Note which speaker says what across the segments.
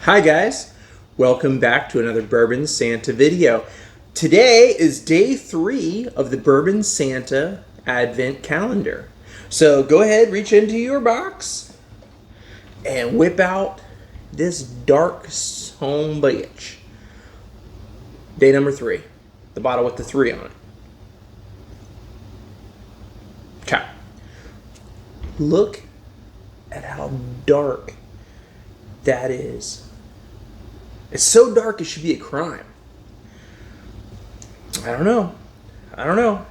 Speaker 1: Hi guys, welcome back to another Bourbon Santa video. Today is day 3 of the Bourbon Santa Advent Calendar. So go ahead, reach into your box and whip out this dark son bitch. Day number 3, the bottle with the 3 on it. Okay. Look at how dark that is. It's so dark it should be a crime. I don't know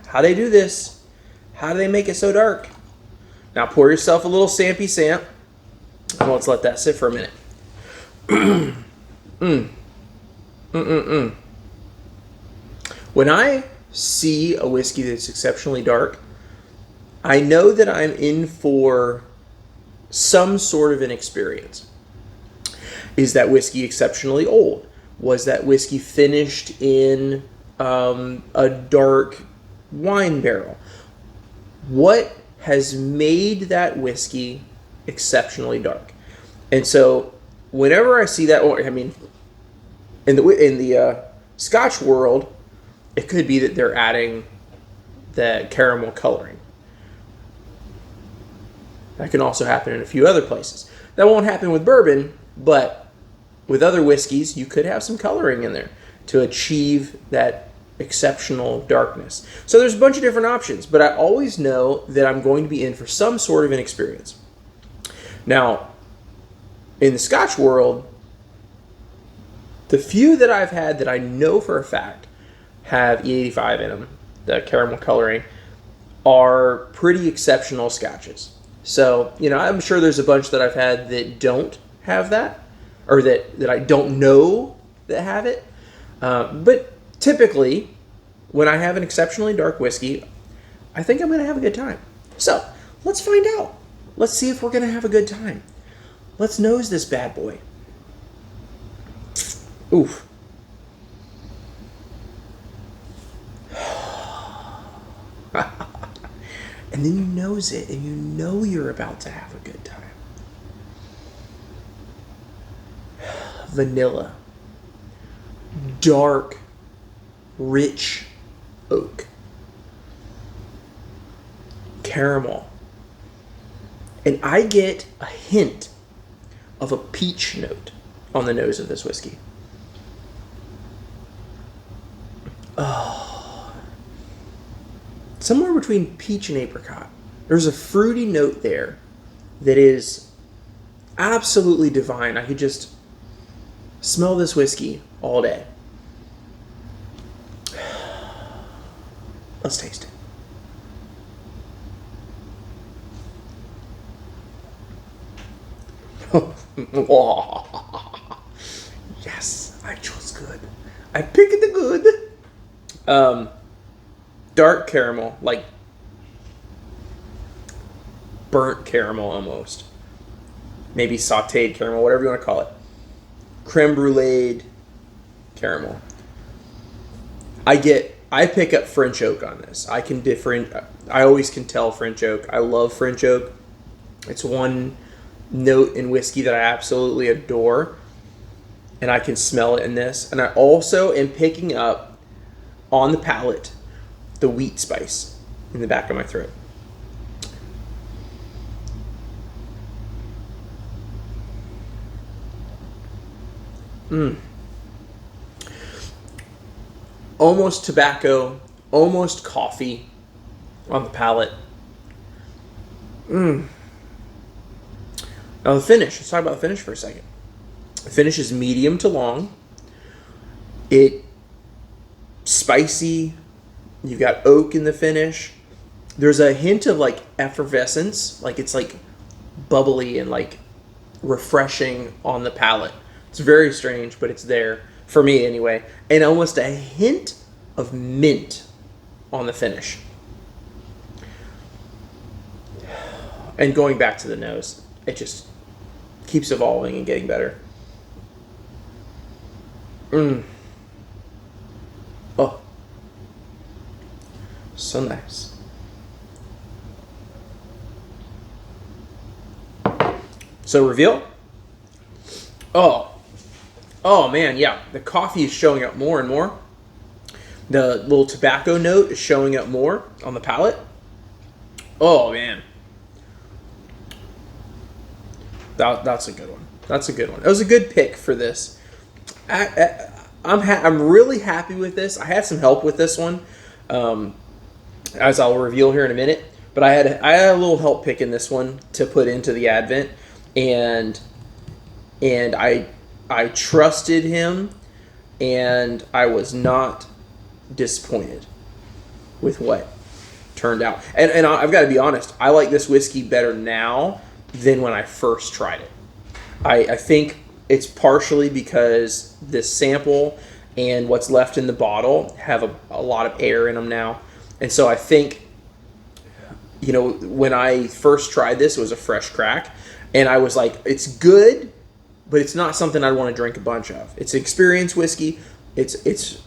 Speaker 1: how they do this. How do they make it so dark? Now pour yourself a little Sampy Samp, and let's let that sit for a minute. When I see a whiskey that's exceptionally dark, I know that I'm in for some sort of an experience. Is that whiskey exceptionally old? Was that whiskey finished in a dark wine barrel? What has made that whiskey exceptionally dark? And so, whenever I see that, or I mean, in the Scotch world, it could be that they're adding the caramel coloring. That can also happen in a few other places. That won't happen with bourbon, but with other whiskeys, you could have some coloring in there to achieve that exceptional darkness. So there's a bunch of different options, but I always know that I'm going to be in for some sort of an experience. Now, in the Scotch world, the few that I've had that I know for a fact have E85 in them, the caramel coloring, are pretty exceptional Scotches. So, I'm sure there's a bunch that I've had that don't have that, or that I don't know that have it. But typically, when I have an exceptionally dark whiskey, I think I'm going to have a good time. So, let's find out. Let's see if we're going to have a good time. Let's nose this bad boy. Oof. And then you nose it, and you know you're about to have a good time. Vanilla, dark, rich oak, caramel, and I get a hint of a peach note on the nose of this whiskey. Oh, somewhere between peach and apricot. There's a fruity note there that is absolutely divine. I could just smell this whiskey all day. Let's taste it. Yes, I chose good. I picked the good. Dark caramel, like burnt caramel almost. Maybe sauteed caramel, whatever you want to call it. Creme brulee caramel. I pick up French oak on this. I always can tell French oak. I love French oak. It's one note in whiskey that I absolutely adore, and I can smell it in this. And I also am picking up on the palate the wheat spice in the back of my throat. Almost tobacco, almost coffee on the palate. Now the finish. Let's talk about the finish for a second. The finish is medium to long. It's spicy. You've got oak in the finish. There's a hint of like effervescence, like it's like bubbly and like refreshing on the palate. It's very strange, but it's there, for me anyway. And almost a hint of mint on the finish. And going back to the nose, it just keeps evolving and getting better. Oh. So nice. So reveal. Oh, Oh man, yeah, the coffee is showing up more and more. The little tobacco note is showing up more on the palate. Oh man, that's a good one. That's a good one. That was a good pick for this. I'm really happy with this. I had some help with this one, as I'll reveal here in a minute. But I had a little help picking this one to put into the Advent, and I trusted him, and I was not disappointed with what turned out. And I've got to be honest, I like this whiskey better now than when I first tried it. I think it's partially because this sample and what's left in the bottle have a lot of air in them now. And so I think, when I first tried this, it was a fresh crack. And I was like, it's good, but it's not something I'd want to drink a bunch of. It's experience whiskey. It's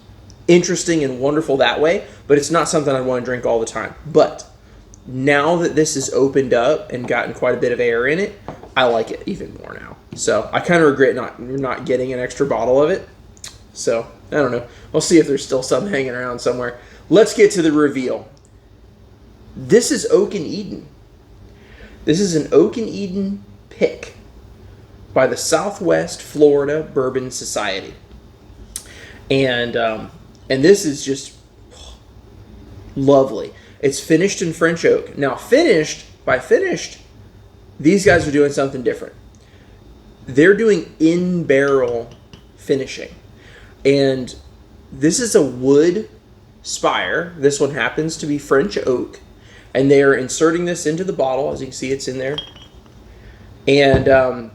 Speaker 1: interesting and wonderful that way, but it's not something I'd want to drink all the time. But now that this is opened up and gotten quite a bit of air in it, I like it even more now. So I kind of regret not getting an extra bottle of it. So I don't know. We'll see if there's still some hanging around somewhere. Let's get to the reveal. This is Oak and Eden. This is an Oak and Eden pick by the Southwest Florida Bourbon Society. And this is just lovely. It's finished in French oak. Now, finished, these guys are doing something different. They're doing in-barrel finishing. And this is a wood spire. This one happens to be French oak. And they are inserting this into the bottle. As you can see, it's in there. And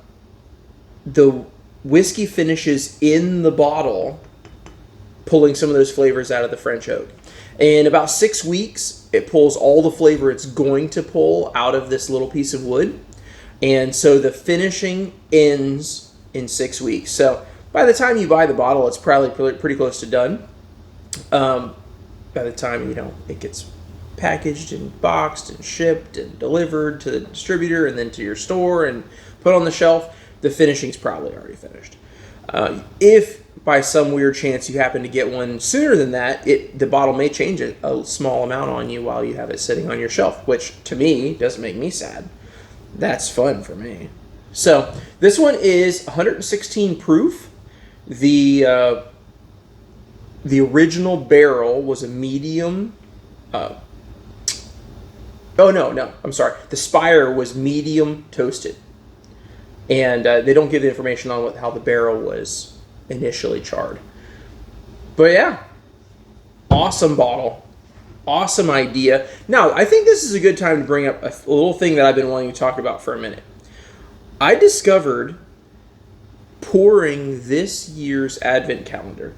Speaker 1: the whiskey finishes in the bottle, pulling some of those flavors out of the French oak. In about 6 weeks, it pulls all the flavor it's going to pull out of this little piece of wood. And so the finishing ends in 6 weeks. So by the time you buy the bottle, it's probably pretty close to done. By the time, it gets packaged and boxed and shipped and delivered to the distributor and then to your store and put on the shelf, the finishing's probably already finished. If by some weird chance you happen to get one sooner than that, the bottle may change a small amount on you while you have it sitting on your shelf, which to me doesn't make me sad. That's fun for me. So this one is 116 proof. The original barrel was a medium. I'm sorry. The spire was medium toasted. And they don't give the information on how the barrel was initially charred. But yeah, awesome bottle. Awesome idea. Now, I think this is a good time to bring up a little thing that I've been wanting to talk about for a minute. I discovered pouring this year's Advent calendar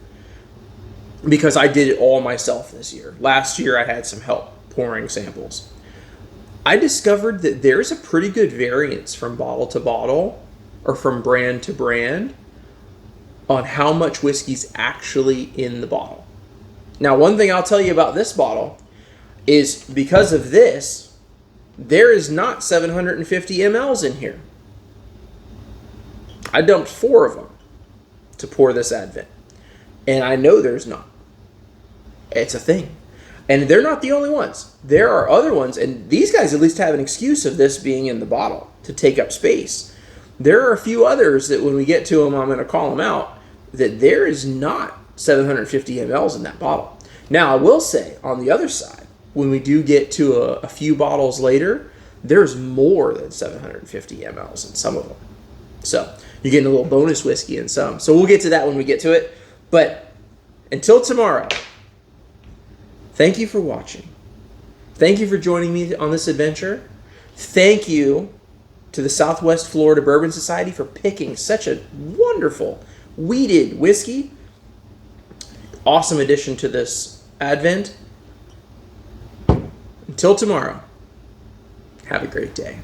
Speaker 1: because I did it all myself this year. Last year, I had some help pouring samples. I discovered that there's a pretty good variance from bottle to bottle or from brand to brand on how much whiskey's actually in the bottle. Now, one thing I'll tell you about this bottle is because of this, there is not 750 mLs in here. I dumped 4 of them to pour this Advent. And I know there's not. It's a thing. And they're not the only ones. There are other ones, and these guys at least have an excuse of this being in the bottle to take up space. There are a few others that when we get to them, I'm going to call them out, that there is not 750 mLs in that bottle. Now, I will say, on the other side, when we do get to a few bottles later, there's more than 750 mLs in some of them. So you're getting a little bonus whiskey in some. So we'll get to that when we get to it. But until tomorrow, thank you for watching. Thank you for joining me on this adventure. Thank you to the Southwest Florida Bourbon Society for picking such a wonderful wheated whiskey. Awesome addition to this Advent. Until tomorrow, have a great day.